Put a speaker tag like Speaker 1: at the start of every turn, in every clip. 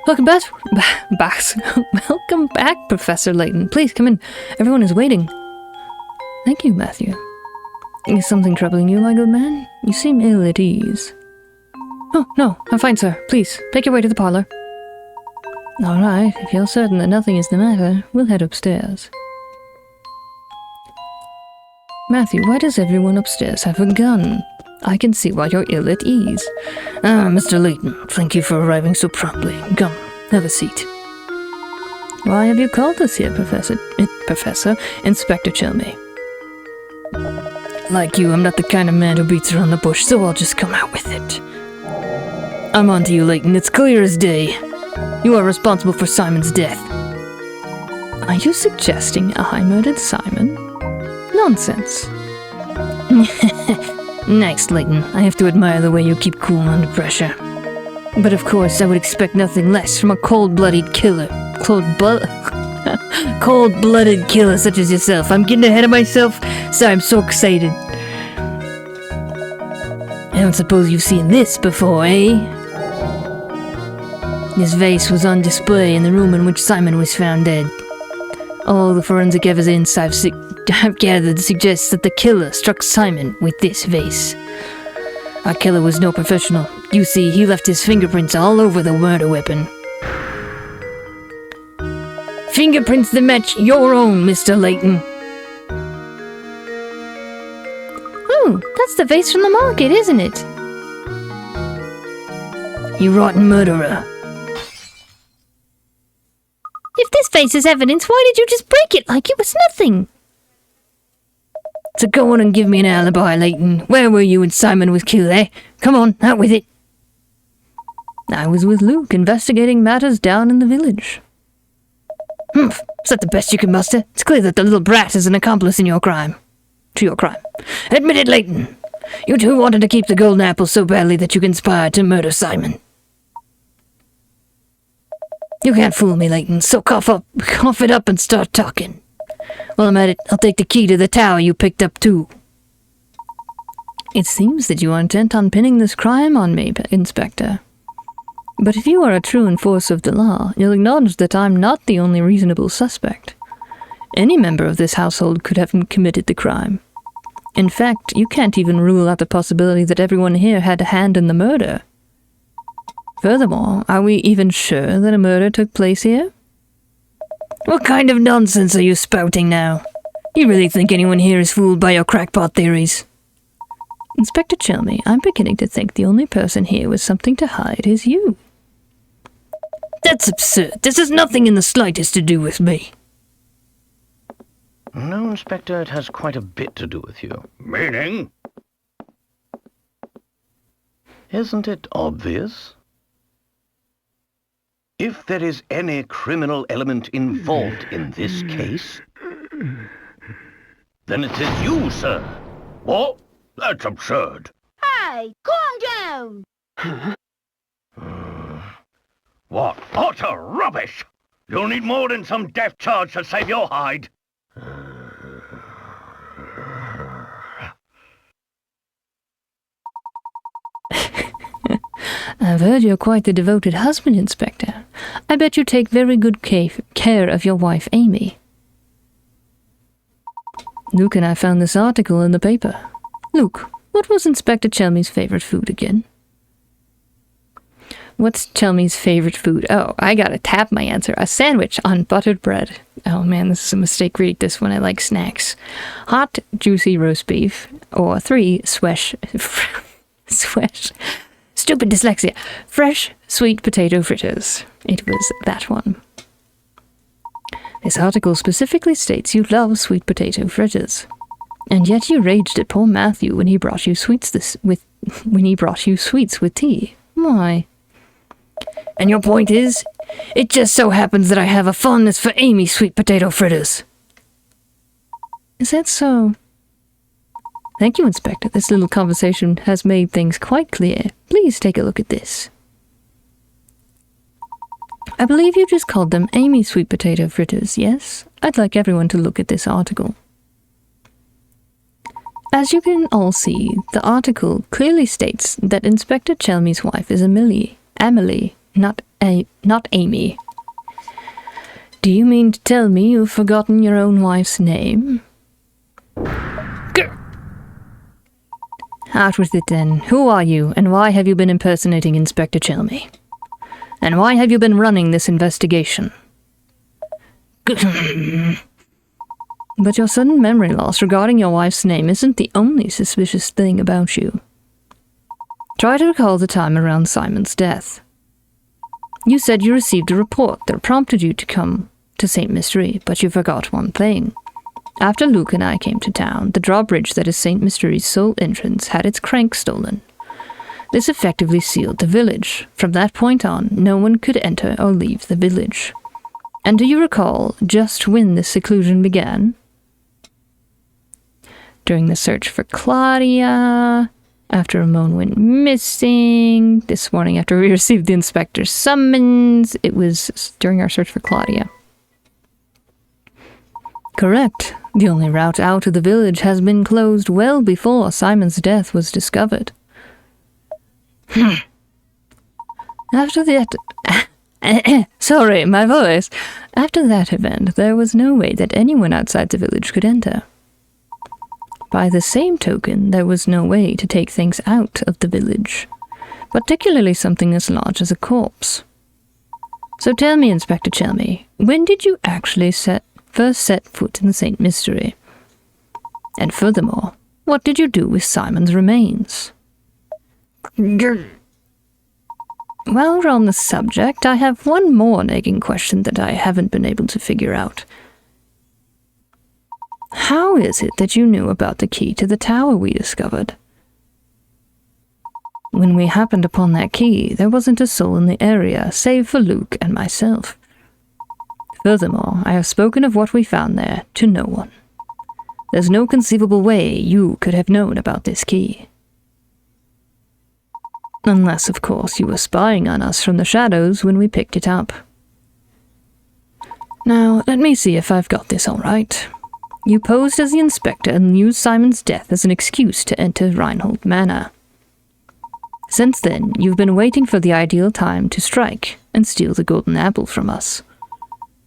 Speaker 1: Welcome back. Welcome back, Professor Layton. Please come in. Everyone is waiting. Thank you, Matthew. Is something troubling you, my good man? You seem ill at ease. Oh, no, I'm fine, sir. Please, take your way to the parlor. All right, if you're certain that nothing is the matter, we'll head upstairs. Matthew, why does everyone upstairs have a gun? I can see why you're ill at ease. Ah, Mr. Layton, thank you for arriving so promptly. Come, have a seat. Why have you called us here, Professor Inspector Chelmey? Like you, I'm not the kind of man who beats around the bush, so I'll just come out with it. I'm on to you, Layton. It's clear as day. You are responsible for Simon's death. Are you suggesting I murdered Simon? Nonsense. Nice, Layton. I have to admire the way you keep cool under pressure. But of course, I would expect nothing less from a cold-blooded killer. Cold-blooded killer such as yourself. I'm getting ahead of myself, so I'm so excited. I don't suppose you've seen this before, eh? This vase was on display in the room in which Simon was found dead. All the forensic evidence I've gathered suggests that the killer struck Simon with this vase. Our killer was no professional. You see, he left his fingerprints all over the murder weapon. Fingerprints that match your own, Mr. Layton. Oh, that's the vase from the market, isn't it? You rotten murderer. If this vase is evidence, why did you just break it like it was nothing? So go on and give me an alibi, Layton. Where were you when Simon was killed, eh? Come on, out with it. I was with Luke, investigating matters down in the village. Humph, is that the best you can muster? It's clear that the little brat is an accomplice in your crime. To your crime. Admit it, Layton. You two wanted to keep the golden apple so badly that you conspired to murder Simon. You can't fool me, Layton, so cough it up and start talking. While I'm at it, I'll take the key to the tower you picked up too. It seems that you are intent on pinning this crime on me, Inspector. But if you are a true enforcer of the law, you'll acknowledge that I'm not the only reasonable suspect. Any member of this household could have committed the crime. In fact, you can't even rule out the possibility that everyone here had a hand in the murder. Furthermore, are we even sure that a murder took place here? What kind of nonsense are you spouting now? You really think anyone here is fooled by your crackpot theories? Inspector Chelmey, I'm beginning to think the only person here with something to hide is you. That's absurd. This has nothing in the slightest to do with me.
Speaker 2: No, Inspector, it has quite a bit to do with you.
Speaker 3: Meaning?
Speaker 2: Isn't it obvious?
Speaker 3: If there is any criminal element involved in this case, then it is you, sir. What? That's absurd.
Speaker 4: Hey, calm down!
Speaker 3: What utter rubbish! You'll need more than some death charge to save your hide.
Speaker 1: I've heard you're quite the devoted husband, Inspector. I bet you take very good care of your wife, Amy. Luke and I found this article in the paper. Luke, what was Inspector Chelmey's favorite food again? What's Chelmey's favorite food? Oh, I gotta tap my answer. A sandwich on buttered bread. Oh man, this is a mistake. Read this one. I like snacks. Hot, juicy roast beef. Or 3, swesh. Stupid dyslexia. Fresh, sweet potato fritters. It was that one. This article specifically states you love sweet potato fritters. And yet you raged at poor Matthew when he brought you sweets with tea. Why? And your point is, it just so happens that I have a fondness for Amy's sweet potato fritters. Is that so? Thank you, Inspector. This little conversation has made things quite clear. Please take a look at this. I believe you just called them Amy's sweet potato fritters, yes? I'd like everyone to look at this article. As you can all see, the article clearly states that Inspector Chelmey's wife is Emily, not Amy. Do you mean to tell me you've forgotten your own wife's name? Out with it then. Who are you, and why have you been impersonating Inspector Chelmey? And why have you been running this investigation? But your sudden memory loss regarding your wife's name isn't the only suspicious thing about you. Try to recall the time around Simon's death. You said you received a report that prompted you to come to St. Mystery, but you forgot one thing. After Luke and I came to town, the drawbridge that is St. Mystery's sole entrance had its crank stolen. This effectively sealed the village. From that point on, no one could enter or leave the village. And do you recall just when this seclusion began? During the search for Claudia, after Ramon went missing, this morning after we received the inspector's summons. It was during our search for Claudia. Correct. The only route out of the village has been closed well before Simon's death was discovered. After that... Sorry, my voice. After that event, there was no way that anyone outside the village could enter. By the same token, there was no way to take things out of the village, particularly something as large as a corpse. So tell me, Inspector Chelmey, when did you actually first set foot in the St. Mystery? And furthermore, what did you do with Simon's remains? While we're on the subject, I have one more nagging question that I haven't been able to figure out. How is it that you knew about the key to the tower we discovered? When we happened upon that key, there wasn't a soul in the area, save for Luke and myself. Furthermore, I have spoken of what we found there to no one. There's no conceivable way you could have known about this key. Unless, of course, you were spying on us from the shadows when we picked it up. Now, let me see if I've got this all right. You posed as the inspector and used Simon's death as an excuse to enter Reinhold Manor. Since then, you've been waiting for the ideal time to strike and steal the golden apple from us.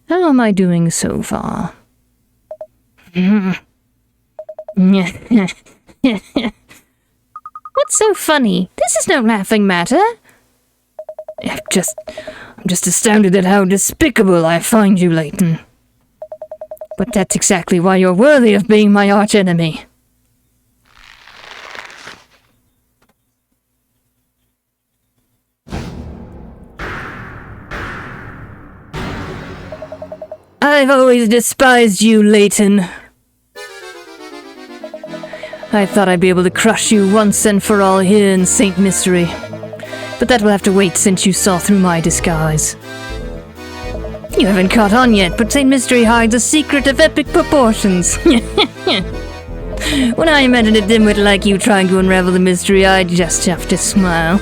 Speaker 1: How am I doing so far?
Speaker 4: What's so funny? This is no laughing matter.
Speaker 1: I'm just astounded at how despicable I find you, Layton. But that's exactly why you're worthy of being my archenemy. I've always despised you, Layton. I thought I'd be able to crush you once and for all here in St. Mystery. But that will have to wait since you saw through my disguise. You haven't caught on yet, but St. Mystery hides a secret of epic proportions. When I imagine a dimwit like you trying to unravel the mystery, I just have to smile.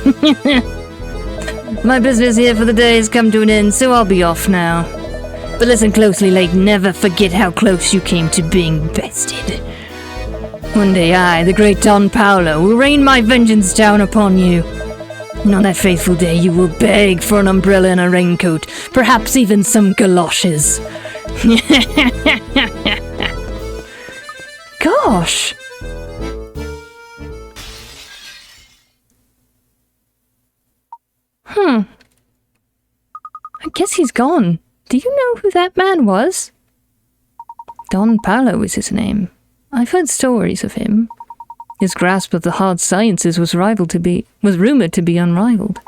Speaker 1: My business here for the day has come to an end, so I'll be off now. But listen closely, Layton, never forget how close you came to being bested. One day I, the great Don Paolo, will rain my vengeance down upon you. And on that fateful day you will beg for an umbrella and a raincoat, perhaps even some galoshes. Gosh! I guess he's gone. Do you know who that man was? Don Paolo is his name. I've heard stories of him. His grasp of the hard sciences was rumored to be unrivaled.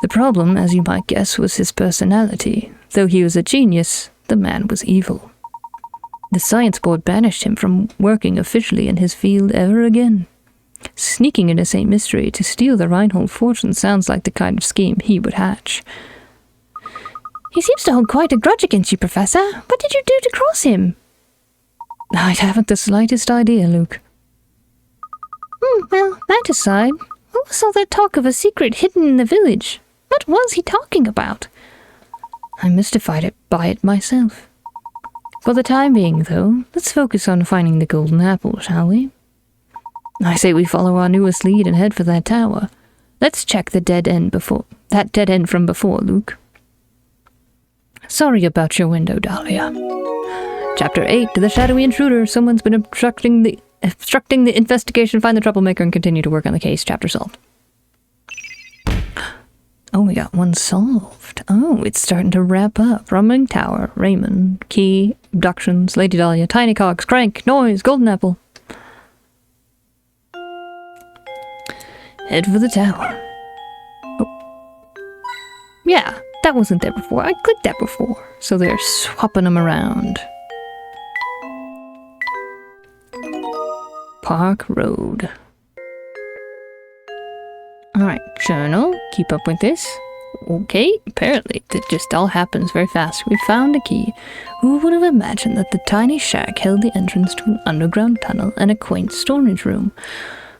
Speaker 1: The problem, as you might guess, was his personality. Though he was a genius, the man was evil. The science board banished him from working officially in his field ever again. Sneaking into St. Mystery to steal the Reinhold fortune sounds like the kind of scheme he would hatch.
Speaker 4: He seems to hold quite a grudge against you, Professor. What did you do to cross him?
Speaker 1: I haven't the slightest idea, Luke.
Speaker 4: Well, that aside, what was all that talk of a secret hidden in the village? What was he talking about?
Speaker 1: I'm mystified by it myself. For the time being, though, let's focus on finding the golden apple, shall we? I say we follow our newest lead and head for that tower. Let's check that dead end from before, Luke. Sorry about your window, Dahlia. Chapter 8, The Shadowy Intruder. Someone's been obstructing the investigation. Find the troublemaker and continue to work on the case. Chapter solved. Oh, we got one solved. Oh, it's starting to wrap up. Rumbling Tower, Raymond, Key, Abductions, Lady Dahlia, Tiny Cogs, Crank, Noise, Golden Apple. Head for the tower. Oh. Yeah, that wasn't there before. I clicked that before. So they're swapping them around. Park Road. Alright, journal. Keep up with this. Okay, apparently it just all happens very fast. We found a key. Who would have imagined that the tiny shack held the entrance to an underground tunnel and a quaint storage room?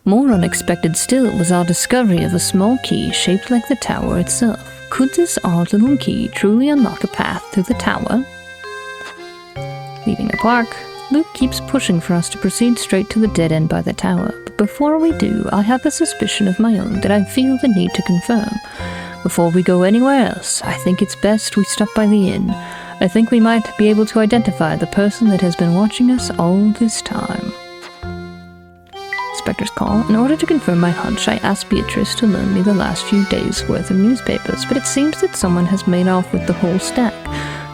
Speaker 1: More unexpected still was our discovery of a small key shaped like the tower itself. Could this odd little key truly unlock a path through the tower? Leaving the park, Luke keeps pushing for us to proceed straight to the dead end by the tower, but before we do, I have a suspicion of my own that I feel the need to confirm. Before we go anywhere else, I think it's best we stop by the inn. I think we might be able to identify the person that has been watching us all this time. Inspector's call. In order to confirm my hunch, I asked Beatrice to loan me the last few days' worth of newspapers, but it seems that someone has made off with the whole stack.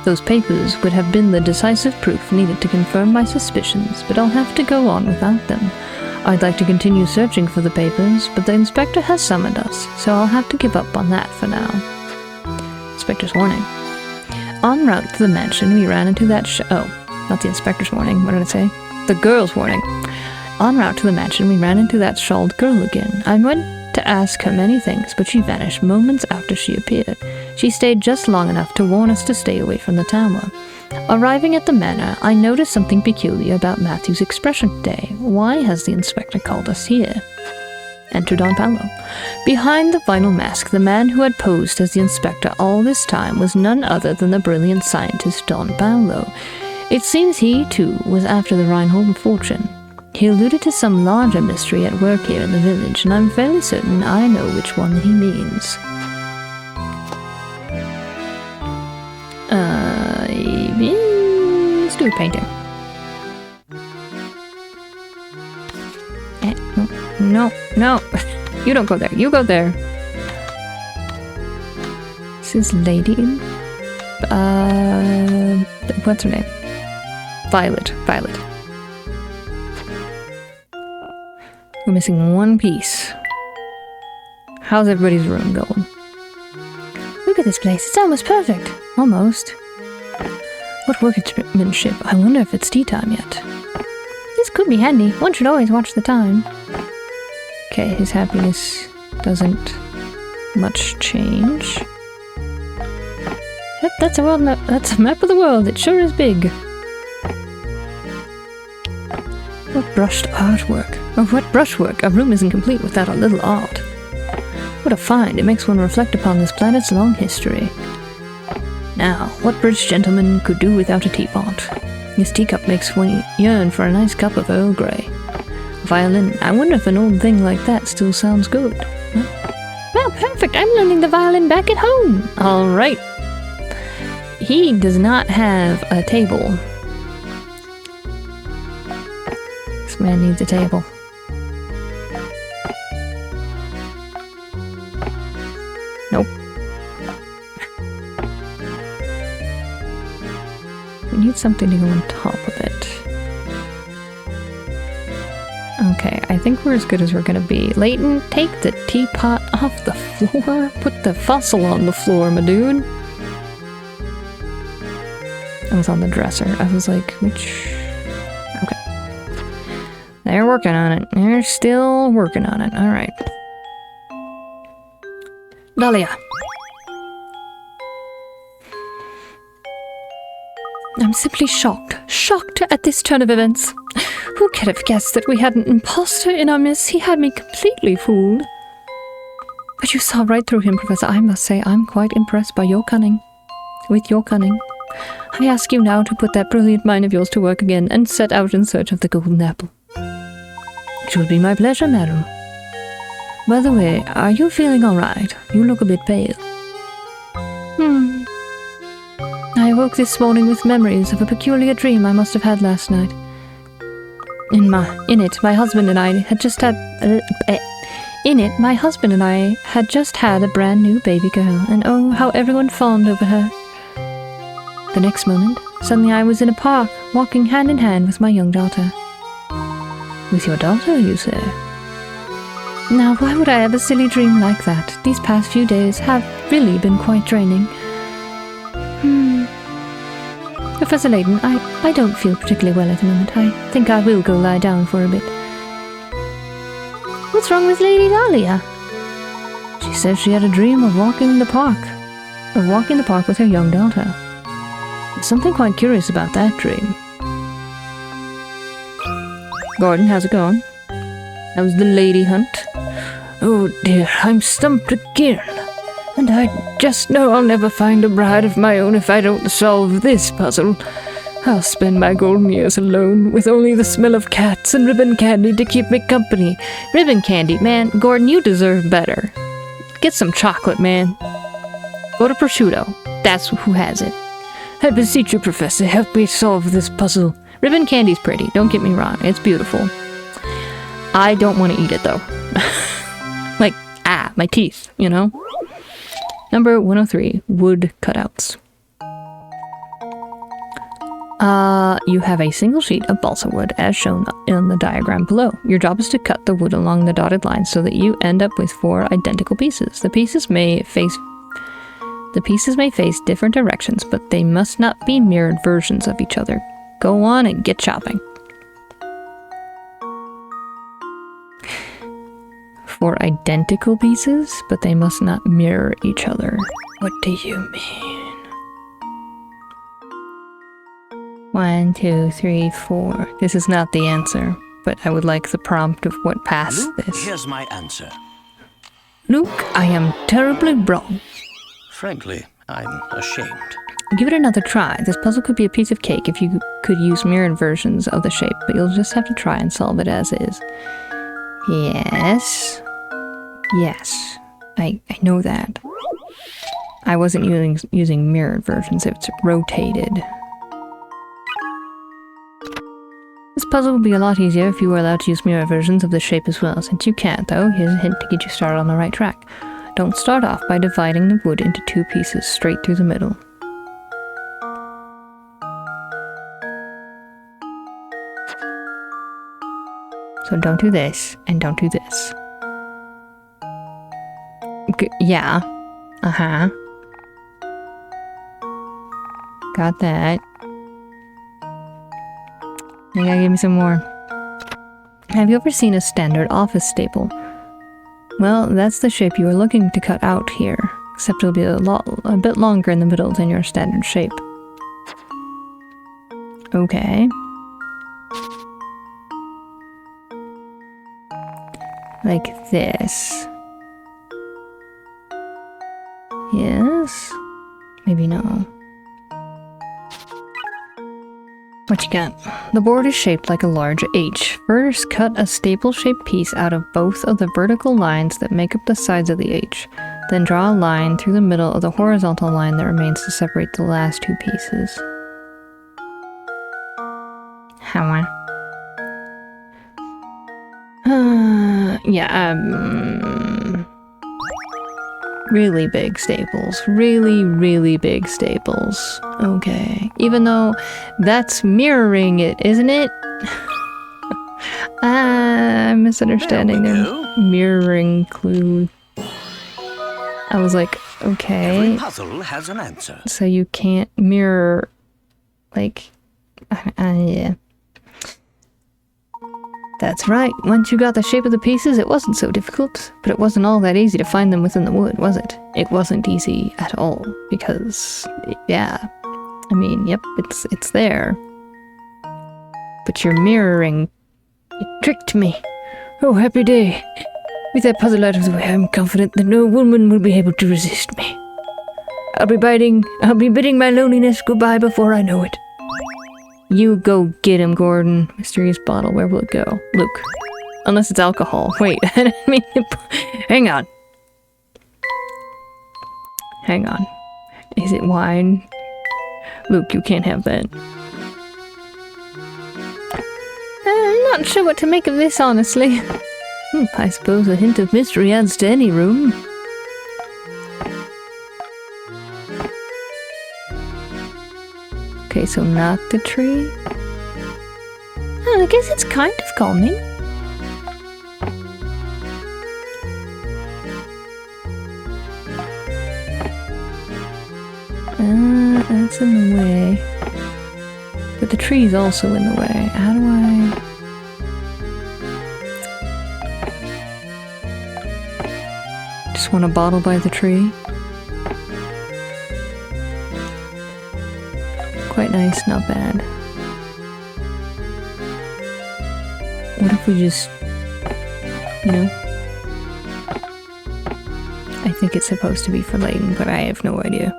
Speaker 1: Those papers would have been the decisive proof needed to confirm my suspicions, but I'll have to go on without them. I'd like to continue searching for the papers, but the inspector has summoned us, so I'll have to give up on that for now. Inspector's warning. En route to the mansion, we ran into that not the inspector's warning, what did I say? The girl's warning. En route to the mansion, we ran into that shawled girl again. I went to ask her many things, but she vanished moments after she appeared. She stayed just long enough to warn us to stay away from the tower. Arriving at the manor, I noticed something peculiar about Matthew's expression today. Why has the inspector called us here? Enter Don Paolo. Behind the vinyl mask, the man who had posed as the inspector all this time was none other than the brilliant scientist Don Paolo. It seems he, too, was after the Reinhold fortune. He alluded to some larger mystery at work here in the village, and I'm fairly certain I know which one he means. Let's do a painting. No. You don't go there. You go there. This is Layton. What's her name? Violet. We're missing one piece. How's everybody's room going?
Speaker 4: Look at this place. It's almost perfect.
Speaker 1: Almost. What workmanship. I wonder if it's tea time yet.
Speaker 4: This could be handy. One should always watch the time.
Speaker 1: Okay, his happiness doesn't much change.
Speaker 4: Yep, that's a world map. That's a map of the world. It sure is big.
Speaker 1: What brushed artwork? Or what brushwork? A room isn't complete without a little art. What a find. It makes one reflect upon this planet's long history. Now, what British gentleman could do without a teapot? This teacup makes one yearn for a nice cup of Earl Grey. Violin. I wonder if an old thing like that still sounds good.
Speaker 4: Well, perfect. I'm learning the violin back at home.
Speaker 1: All right. He does not have a table. This man needs a table. Nope. We need something to go on top of it. Okay, I think we're as good as we're gonna be. Layton, take the teapot off the floor. Put the fossil on the floor, my dude. I was on the dresser. I was like, which... Okay. They're working on it. They're still working on it. Alright. Dahlia. I'm simply shocked. Shocked at this turn of events. Who could have guessed that we had an imposter in our midst? He had me completely fooled. But you saw right through him, Professor. I must say, I'm quite impressed by your cunning. With your cunning. I ask you now to put that brilliant mind of yours to work again and set out in search of the golden apple. It will be my pleasure, madam. By the way, are you feeling alright? You look a bit pale. I woke this morning with memories of a peculiar dream I must have had last night. In it, my husband and I had just had a brand new baby girl, and oh, how everyone fawned over her. The next moment, suddenly I was in a park, walking hand in hand with my young daughter. With your daughter, you say? Now, why would I have a silly dream like that? These past few days have really been quite draining. Professor Layton, I don't feel particularly well at the moment. I think I will go lie down for a bit.
Speaker 4: What's wrong with Lady Dahlia?
Speaker 1: She says she had a dream of walking in the park. With her young daughter. There's something quite curious about that dream. Gordon, how's it going? How's the lady hunt? Oh dear, I'm stumped again. And I just know I'll never find a bride of my own if I don't solve this puzzle. I'll spend my golden years alone, with only the smell of cats and ribbon candy to keep me company. Ribbon candy? Man, Gordon, you deserve better. Get some chocolate, man. Go to prosciutto. That's who has it. I beseech you, Professor, help me solve this puzzle. Ribbon candy's pretty, don't get me wrong. It's beautiful. I don't want to eat it, though. Like, my teeth, you know? Number 103, wood cutouts. You have a single sheet of balsa wood as shown in the diagram below. Your job is to cut the wood along the dotted line so that you end up with 4 identical pieces. The pieces may face different directions, but they must not be mirrored versions of each other. Go on and get chopping. 4 identical pieces, but they must not mirror each other. What do you mean? 1, 2, 3, 4. This is not the answer, but I would like the prompt of what passed
Speaker 5: Luke,
Speaker 1: this.
Speaker 5: here's my answer.
Speaker 1: Luke, I am terribly wrong.
Speaker 5: Frankly, I'm ashamed.
Speaker 1: Give it another try. This puzzle could be a piece of cake if you could use mirrored versions of the shape, but you'll just have to try and solve it as is. Yes. Yes. I know that. I wasn't using mirrored versions, it's rotated. This puzzle would be a lot easier if you were allowed to use mirror versions of the shape as well. Since you can't, though, here's a hint to get you started on the right track. Don't start off by dividing the wood into 2 pieces straight through the middle. So don't do this, and don't do this. Yeah. Uh-huh. Got that. You gotta give me some more. Have you ever seen a standard office staple? Well, that's the shape you are looking to cut out here, except it'll be a bit longer in the middle than your standard shape. Okay. Like this. Yes? Maybe no. What you got? The board is shaped like a large H. First, cut a staple-shaped piece out of both of the vertical lines that make up the sides of the H. Then draw a line through the middle of the horizontal line that remains to separate the last 2 pieces. How? Really big staples. Really, really big staples. Okay. Even though that's mirroring it, isn't it? I'm misunderstanding their mirroring clue. I was like, okay.
Speaker 5: Every puzzle has an answer.
Speaker 1: So you can't mirror, like, yeah. That's right. Once you got the shape of the pieces, it wasn't so difficult. But it wasn't all that easy to find them within the wood, was it? It wasn't easy at all. Because, yeah. I mean, yep, it's there. But your mirroring, it tricked me. Oh, happy day. With that puzzle out of the way, I'm confident that no woman will be able to resist me. I'll be bidding my loneliness goodbye before I know it. You go get him, Gordon. Mysterious bottle, where will it go? Luke. Unless it's alcohol. Wait, I didn't mean to hang on. Hang on. Is it wine? Luke, you can't have that.
Speaker 4: I'm not sure what to make of this, honestly.
Speaker 1: I suppose a hint of mystery adds to any room. Okay, so not the tree.
Speaker 4: I guess it's kind of calming.
Speaker 1: That's in the way. But the tree's also in the way. How do I... Just want a bottle by the tree. Quite nice, not bad. What if we just... You know? I think it's supposed to be for Layton, but I have no idea.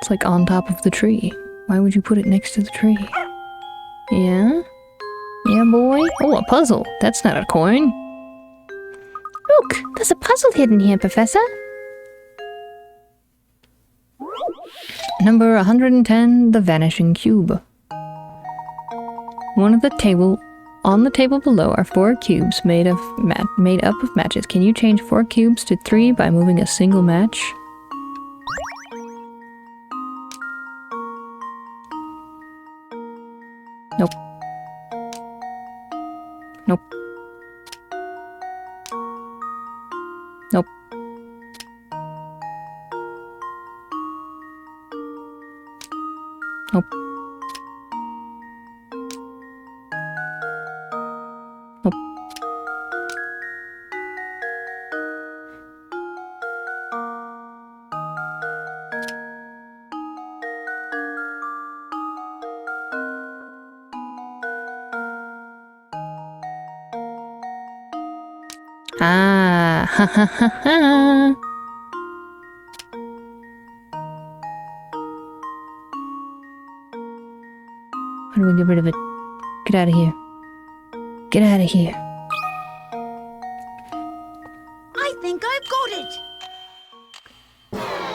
Speaker 1: It's like on top of the tree. Why would you put it next to the tree? Yeah? Yeah, boy? Oh, a puzzle. That's not a coin.
Speaker 4: Look, there's a puzzle hidden here, Professor.
Speaker 1: Number 110, the Vanishing Cube. On the table below are 4 cubes made up of matches. Can you change 4 cubes to 3 by moving a single match? Nope. Nope. Nope. Nope. Nope. Ah, ha ha ha ha. How do we get rid of it? Get out of here. Get out of here.
Speaker 6: I think I've got it.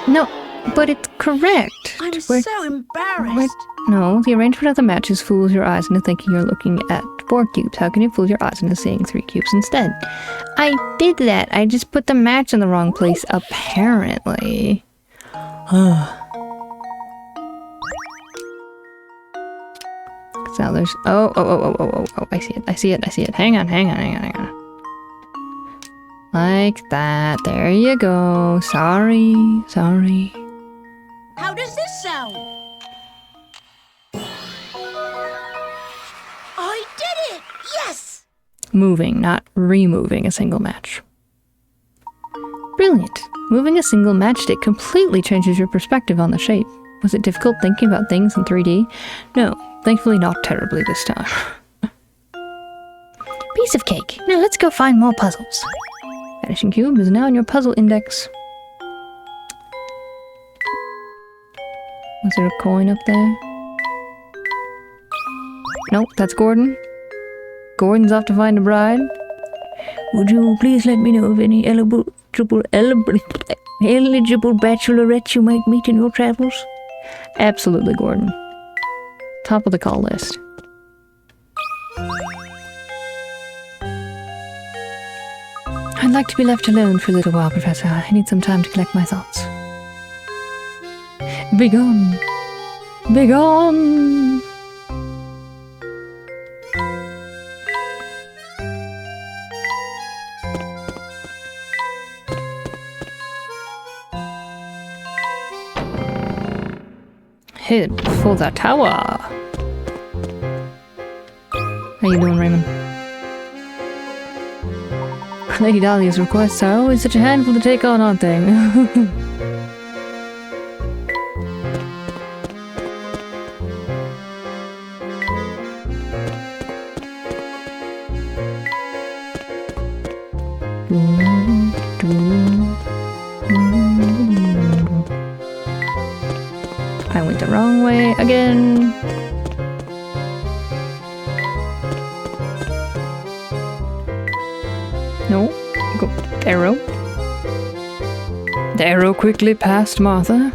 Speaker 1: No, but it's correct.
Speaker 6: I'm
Speaker 1: We're-
Speaker 6: so embarrassed.
Speaker 1: No, the arrangement of the matches fools your eyes into thinking you're looking at 4 cubes. How can you fool your eyes into seeing 3 cubes instead? I did that. I just put the match in the wrong place, apparently. So there's... Oh, I see it. Hang on. Like that. There you go. Sorry.
Speaker 6: How does this sound? I did it! Yes!
Speaker 1: Moving, not removing a single match. Brilliant. Moving a single matchstick completely changes your perspective on the shape. Was it difficult thinking about things in 3D? No, thankfully not terribly this time.
Speaker 4: Piece of cake. Now let's go find more puzzles.
Speaker 1: Vanishing Cube is now in your puzzle index. Was there a coin up there? Nope, that's Gordon. Gordon's off to find a bride. Would you please let me know of any eligible bachelorettes you might meet in your travels? Absolutely, Gordon. Top of the call list. I'd like to be left alone for a little while, Professor. I need some time to collect my thoughts. Begone! Begone! Head for the tower. How you doing, Raymond? Lady Dahlia's requests are always such a handful to take on, aren't they? I went the wrong way again. No. Go. Arrow. The arrow quickly passed Martha.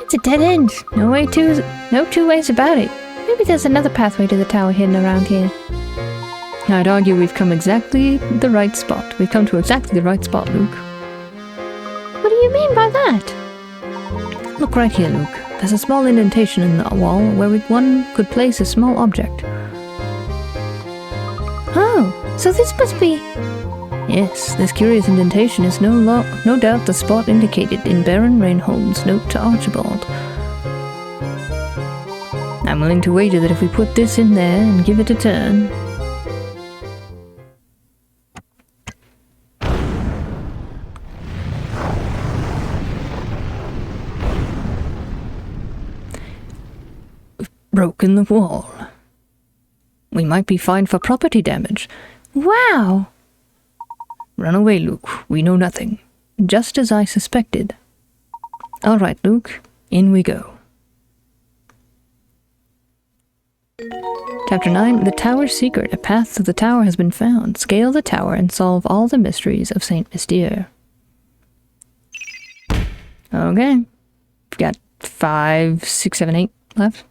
Speaker 4: It's a dead end. No two ways about it. Maybe there's another pathway to the tower hidden around here.
Speaker 1: I'd argue we've come exactly the right spot. We've come to exactly the right spot, Luke.
Speaker 4: What do you mean by that?
Speaker 1: Look right here, Luke. There's a small indentation in the wall where one could place a small object.
Speaker 4: Oh, so this must be...
Speaker 1: Yes, this curious indentation is no doubt the spot indicated in Baron Reinhold's note to Archibald. I'm willing to wager that if we put this in there and give it a turn... We've broken the wall. We might be fined for property damage.
Speaker 4: Wow!
Speaker 1: Run away, Luke. We know nothing. Just as I suspected. All right, Luke. In we go. Chapter 9. The Tower's Secret. A path to the tower has been found. Scale the tower and solve all the mysteries of St. Mystere. Okay. We've got 5, 6, 7, 8 left.